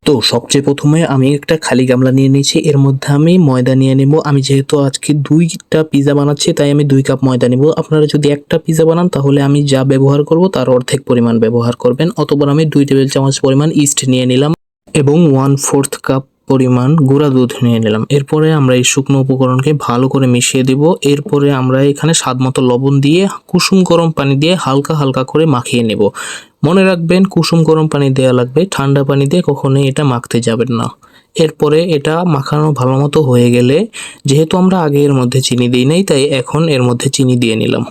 তো সবচেয়ে প্রথমে আমি একটা খালি গামলা নিয়ে নিয়েছি, এর মধ্যে আমি ময়দা নিয়ে নেব। আমি যেহেতু আজকে ২টা পিজ্জা বানাচ্ছি তাই আমি ২ কাপ ময়দা নেব। আপনারা যদি একটা পিজ্জা বানান তাহলে আমি যা ব্যবহার করব তার অর্ধেক পরিমাণ ব্যবহার করবেন। অতঃপর আমি ২ টেবিল চামচ পরিমাণ ইস্ট নিয়ে নিলাম এবং 1/4 কাপ পরিমাণ গুঁড়া দুধ নিয়ে নিলাম। এরপরে আমরা এই শুকনো উপকরণকে ভালো করে মিশিয়ে দেব। এরপরে আমরা এখানে স্বাদমতো লবণ দিয়ে কুসুম গরম পানি দিয়ে হালকা হালকা করে মাখিয়ে নেব। মনে রাখবেন কুসুম গরম পানি দেওয়া লাগবে, ঠান্ডা পানি দিয়ে কখনোই এটা মাখতে যাবেন না। এরপরে এটা মাখানো ভালো মতো হয়ে গেলে, যেহেতু আমরা আগে এর মধ্যে চিনি দিই নাই তাই এখন এর মধ্যে চিনি দিয়ে নিলাম।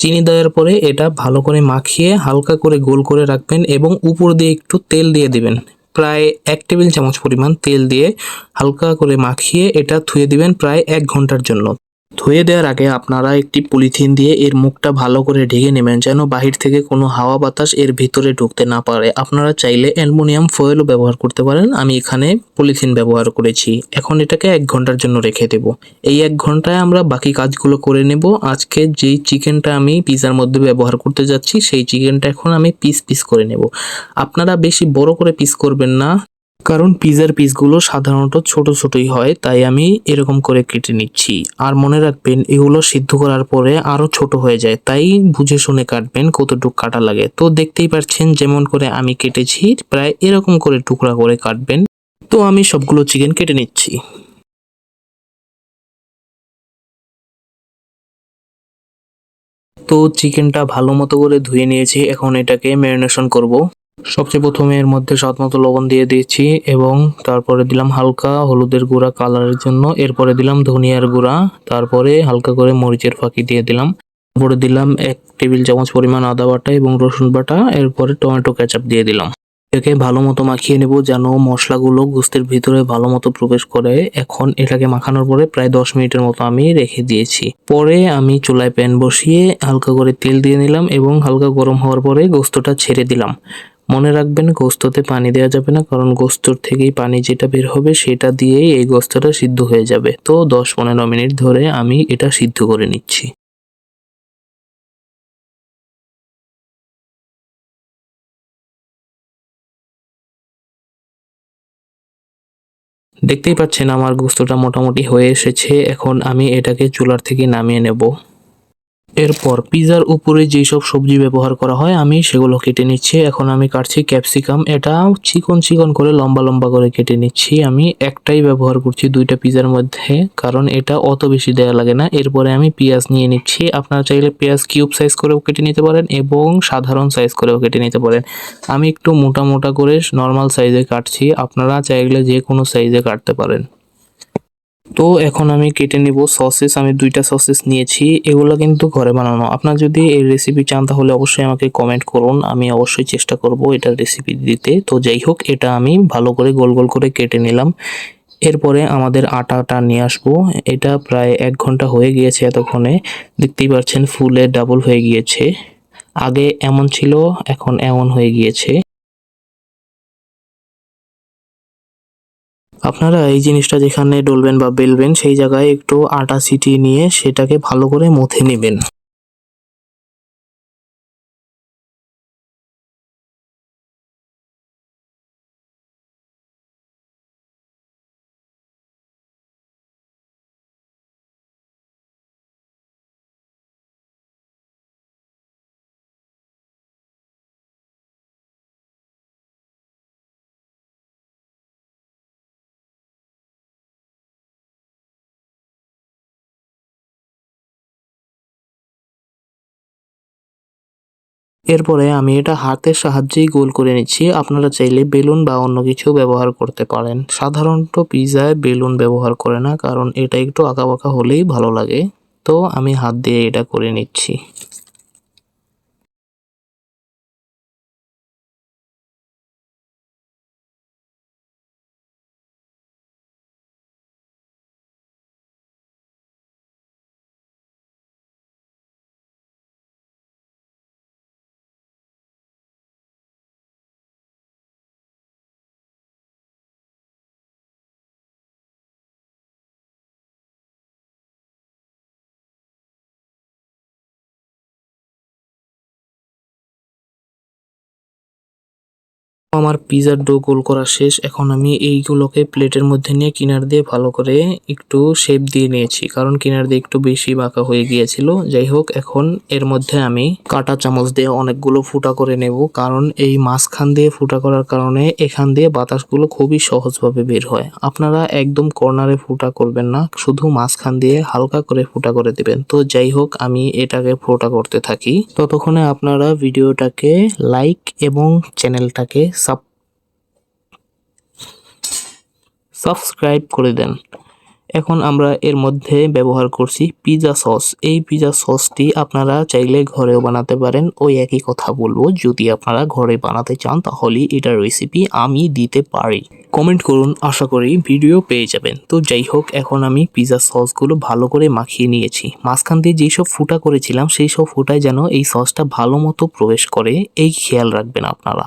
চিনি দেওয়ার পরে এটা ভালো করে মাখিয়ে হালকা করে গোল করে রাখবেন এবং উপর দিয়ে একটু তেল দিয়ে দিবেন। প্রায় ১ টেবিল চামচ পরিমাণ তেল দিয়ে হালকা করে মাখিয়ে এটা ধুয়ে দিবেন প্রায় ১ ঘন্টার জন্য। ধুয়ে দেওয়ার আগে আপনারা একটি পলিথিন দিয়ে এর মুখটা ভালো করে ঢেকে নেবেন যেন বাহির থেকে কোনো হাওয়া বাতাস এর ভিতরে ঢুকতে না পারে। আপনারা চাইলে অ্যালুমিনিয়াম ফয়েলও ব্যবহার করতে পারেন, আমি এখানে পলিথিন ব্যবহার করেছি। এখন এটাকে ১ ঘন্টার জন্য রেখে দেব। এই ১ ঘন্টায় আমরা বাকি কাজগুলো করে নেব। আজকে যেই চিকেনটা আমি পিজার মধ্যে ব্যবহার করতে যাচ্ছি সেই চিকেনটা এখন আমি পিস পিস করে নেব। আপনারা বেশি বড় করে পিস করবেন না, কারণ পিজার পিসগুলো সাধারণত ছোট ছোটই হয় তাই আমি এরকম করে কেটে নিচ্ছি। আর মনে রাখবেন এগুলো সিদ্ধ করার পরে আরো ছোট হয়ে যায়, তাই বুঝে শুনে কাটবেন কতটুকু কাটা লাগে। তো দেখতেই পাচ্ছেন যেমন করে আমি কেটেছি প্রায় এরকম করে টুকরা করে কাটবেন। তো আমি সবগুলো চিকেন কেটে নিচ্ছি। তো চিকেনটা ভালো মতো করে ধুয়ে নিয়েছি, এখন এটাকে ম্যারিনেশন করব। সবচেয়ে প্রথমে এর মধ্যে স্বাদমতো লবণ দিয়ে দিয়েছি এবং তারপরে দিলাম হালকা হলুদের গুঁড়া কালারের জন্য, এরপরে দিলাম ধনিয়ার গুঁড়া, তারপরে হালকা করে মরিচের ফাঁকি দিয়ে দিলাম, তারপরে দিলাম ১ টেবিল চামচ পরিমাণ আদা বাটা এবং রসুন বাটা, এরপরে টমেটো কেচাপ দিয়ে দিলাম। এটাকে ভালো মতো মাখিয়ে নেব যেন মশলাগুলো গোস্তের ভিতরে ভালো মতো প্রবেশ করে। এখন এটাকে মাখানোর পরে প্রায় ১০ মিনিটের মতো আমি রেখে দিয়েছি। পরে আমি চুলায় প্যান বসিয়ে হালকা করে তেল দিয়ে নিলাম এবং হালকা গরম হওয়ার পরে গোস্তটা ছেড়ে দিলাম। মনে রাখবেন গোস্ততে পানি দেওয়া যাবে না, কারণ গোস্তর থেকেই পানি যেটা বের হবে সেটা দিয়েই এই গোস্তটা সিদ্ধ হয়ে যাবে। তো ১০-১৫ মিনিট ধরে আমি এটা সিদ্ধ করে নিচ্ছি। দেখতেই পাচ্ছেন আমার গোস্তটা মোটামুটি হয়ে এসেছে, এখন আমি এটাকে চুলার থেকে নামিয়ে নেব। এরপর পিজার উপরে যেসব সবজি ব্যবহার করা হয় আমি সেগুলো কেটে নিচ্ছি। এখন আমি কাটছি ক্যাপসিকাম, এটা চিকন চিকন করে লম্বা লম্বা করে কেটে নিচ্ছি। আমি একটাই ব্যবহার করছি ২টা পিজার মধ্যে, কারণ এটা অত বেশি দেয়া লাগে না। এরপরে আমি পেঁয়াজ নিয়ে নিচ্ছি। আপনারা চাইলে পেঁয়াজ কিউব সাইজ করেও কেটে নিতে পারেন এবং সাধারণ সাইজ করেও কেটে নিতে পারেন। আমি একটু মোটা মোটা করে নরমাল সাইজে কাটছি, আপনারা চাইলে যে কোনো সাইজে কাটতে পারেন। তো এখন আমি কেটে নিব সসেস, আমি ২টা সসেস নিয়েছি। এগুলো কিন্তু ঘরে বানানো। আপনারা যদি এই রেসিপি চান তাহলে অবশ্যই আমাকে কমেন্ট করুন। আমি অবশ্যই চেষ্টা করব এটার রেসিপি দিতে। তো যাই হোক এটা আমি ভালো করে গোল গোল করে কেটে নিলাম। এরপরে আমাদের আটাটা নিয়ে আসবো। এটা প্রায় ১ ঘন্টা হয়ে গিয়েছে এতক্ষণে। দেখতেই পাচ্ছেন ফুলে ডাবল হয়ে গিয়েছে। আগে এমন ছিল, এখন এমন হয়ে গিয়েছে। আপনারা এই জিনিসটা যেখানে ডলবেন বা বেলবেন সেই জায়গায় একটু আটা ছিটিয়ে নিয়ে সেটাকে ভালো করে মথে নিবেন। এরপরে আমি এটা হাতের সাহায্যেই গোল করে নিচ্ছি। আপনারা চাইলে বেলুন বা অন্য কিছু ব্যবহার করতে পারেন। সাধারণত পিজ্জায় বেলুন ব্যবহার করে না, কারণ এটা একটু আঁকাবাঁকা হলেই ভালো লাগে। তো আমি হাত দিয়ে এটা করে নিচ্ছি। আমার পিজার ডো গোল করা শেষ। এখন আমি এইগুলোকে প্লেটের মধ্যে নিয়ে কিনার দিয়ে ভালো করে একটু শেপ দিয়ে নিয়েছি, কারণ কিনার দিয়ে একটু বেশি বাঁকা হয়ে গিয়েছিল। যাই হোক, এখন এর মধ্যে আমি কাঁটা চামচ দিয়ে অনেকগুলো ফুটা করে নেব, কারণ এই মাঝখান দিয়ে ফুটা করার কারণে এখান দিয়ে বাতাসগুলো খুবই সহজভাবে বের হয়। আপনারা একদম কর্নারে ফুটা করবেন না, শুধু মাঝখান দিয়ে হালকা করে ফুটা করে দেবেন। তো যাই হোক, আমি এটাকে ফুটা করতে থাকি। ততক্ষণে আপনারা ভিডিওটাকে লাইক এবং চ্যানেলটাকে সাবস্ক্রাইব করে দেন। এখন আমরা এর মধ্যে ব্যবহার করছি পিৎজা সস। এই পিৎজা সসটি আপনারা চাইলে ঘরেও বানাতে পারেন। ওই একই কথা বলবো, যদি আপনারা ঘরে বানাতে চান তাহলে এটার রেসিপি আমি দিতে পারি। কমেন্ট করুন, আশা করি ভিডিও পেয়ে যাবেন। তো যাই হোক, এখন আমি পিৎজা সসগুলো ভালো করে মাখিয়ে নিয়েছি। মাঝখান দিয়ে যেসব ফুটা করেছিলাম সেই সব ফুটায় যেন এই সসটা ভালো মতো প্রবেশ করে, এই খেয়াল রাখবেন আপনারা।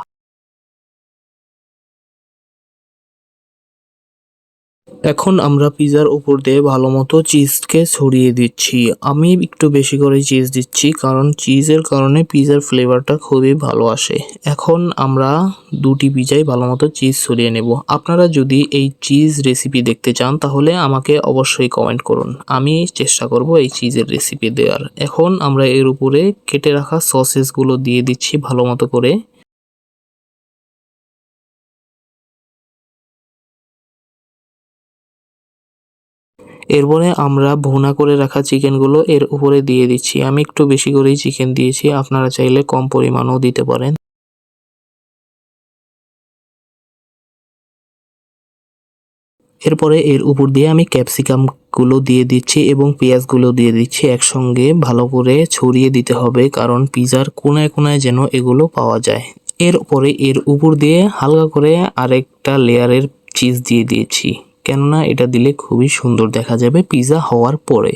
এখন আমরা পিজার উপর দিয়ে ভালো মতো চিজকে ছড়িয়ে দিচ্ছি। আমি একটু বেশি করে চিজ দিচ্ছি, কারণ চিজের কারণে পিজার ফ্লেভারটা খুবই ভালো আসে। এখন আমরা দুটি পিজায় ভালো মতো চিজ ছড়িয়ে নেব। আপনারা যদি এই চিজ রেসিপি দেখতে চান তাহলে আমাকে অবশ্যই কমেন্ট করুন, আমি চেষ্টা করব এই চিজের রেসিপি দেওয়ার। এখন আমরা এর উপরে কেটে রাখা সসেসগুলো দিয়ে দিচ্ছি ভালো মতো করে। এরপরে আমরা ভুনা করে রাখা চিকেনগুলো এর উপরে দিয়ে দিচ্ছি। আমি একটু বেশি করেই চিকেন দিয়েছি, আপনারা চাইলে কম পরিমাণও দিতে পারেন। এরপরে এর উপর দিয়ে আমি ক্যাপসিকাম গুলো দিয়ে দিচ্ছি এবং পেঁয়াজগুলো দিয়ে দিচ্ছি। একসঙ্গে ভালো করে ছড়িয়ে দিতে হবে, কারণ পিজার কোনায় কোনায় যেন এগুলো পাওয়া যায়। এরপরে এর উপর দিয়ে হালকা করে আরেকটা লেয়ারের চিজ দিয়ে দিয়েছি, কেননা এটা দিলে খুবই সুন্দর দেখা যাবে পিজা হওয়ার পরে।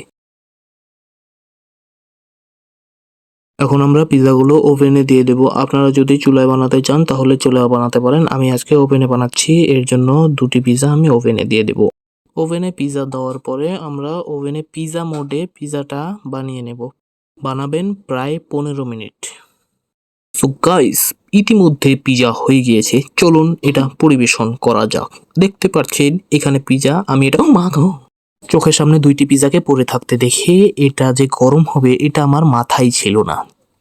এখন আমরা পিজাগুলো ওভেনে দিয়ে দেব। আপনারা যদি চুলায় বানাতে চান তাহলে চুলায় বানাতে পারেন। আমি আজকে ওভেনে বানাচ্ছি, এর জন্য দুটি পিজা আমি ওভেনে দিয়ে দেব। ওভেনে পিজা দেওয়ার পরে আমরা ওভেনে পিজা মোডে পিজাটা বানিয়ে নেব। বানাবেন প্রায় 15 মিনিট। সো গাইস, ইতিমধ্যে পিজা হয়ে গিয়েছে, চলুন এটা পরিবেশন করা যাক। দেখতে পাচ্ছেন এখানে পিজা, আমি এটা চোখের সামনে দুইটি পিজাকে পড়ে থাকতে দেখে এটা যে গরম হবে এটা আমার মাথায় ছিল না।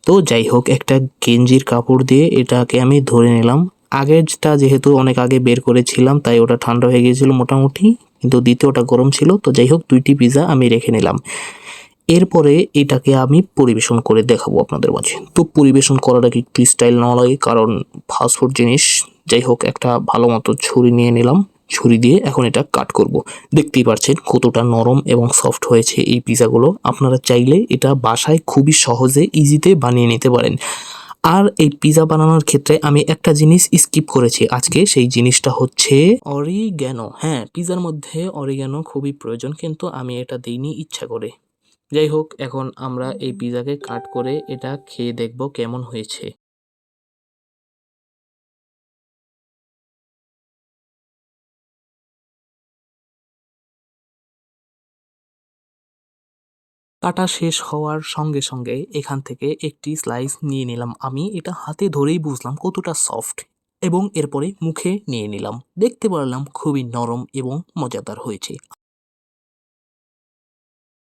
তো যাই হোক, একটা গেঞ্জির কাপড় দিয়ে এটাকে আমি ধরে নিলাম। আগেরটা যেহেতু অনেক আগে বের করেছিলাম তাই ওটা ঠান্ডা হয়ে গিয়েছিল মোটামুটি, কিন্তু দ্বিতীয়টা গরম ছিল। তো যাই হোক, দুইটি পিজা আমি রেখে নিলাম। এরপরে এটাকে আমি পরিবেশন করে দেখাবো আপনাদের মাঝে। তো পরিবেশন করাটা কি একটু স্টাইল নেওয়া লাগে, কারণ ফাস্টফুড জিনিস। যাই হোক, একটা ভালো মতো ছুরি নিয়ে নিলাম, ছুরি দিয়ে এখন এটা কাট করব। দেখতেই পাচ্ছেন কতটা নরম এবং সফট হয়েছে এই পিজাগুলো। আপনারা চাইলে এটা বাসায় খুবই সহজে ইজিতে বানিয়ে নিতে পারেন। আর এই পিজা বানানোর ক্ষেত্রে আমি একটা জিনিস স্কিপ করেছি আজকে, সেই জিনিসটা হচ্ছে অরিগ্যানো। হ্যাঁ, পিজার মধ্যে অরিগ্যানো খুবই প্রয়োজন, কিন্তু আমি এটা দিইনি ইচ্ছা করে। যাই হোক, এখন আমরা এই পিজাকে কাট করে এটা খেয়ে দেখব কেমন হয়েছে। কাটা শেষ হওয়ার সঙ্গে সঙ্গে এখান থেকে একটি স্লাইস নিয়ে নিলাম। আমি এটা হাতে ধরেই বুঝলাম কতটা সফট, এবং এরপরে মুখে নিয়ে নিলাম। দেখতে পারলাম খুবই নরম এবং মজাদার হয়েছে।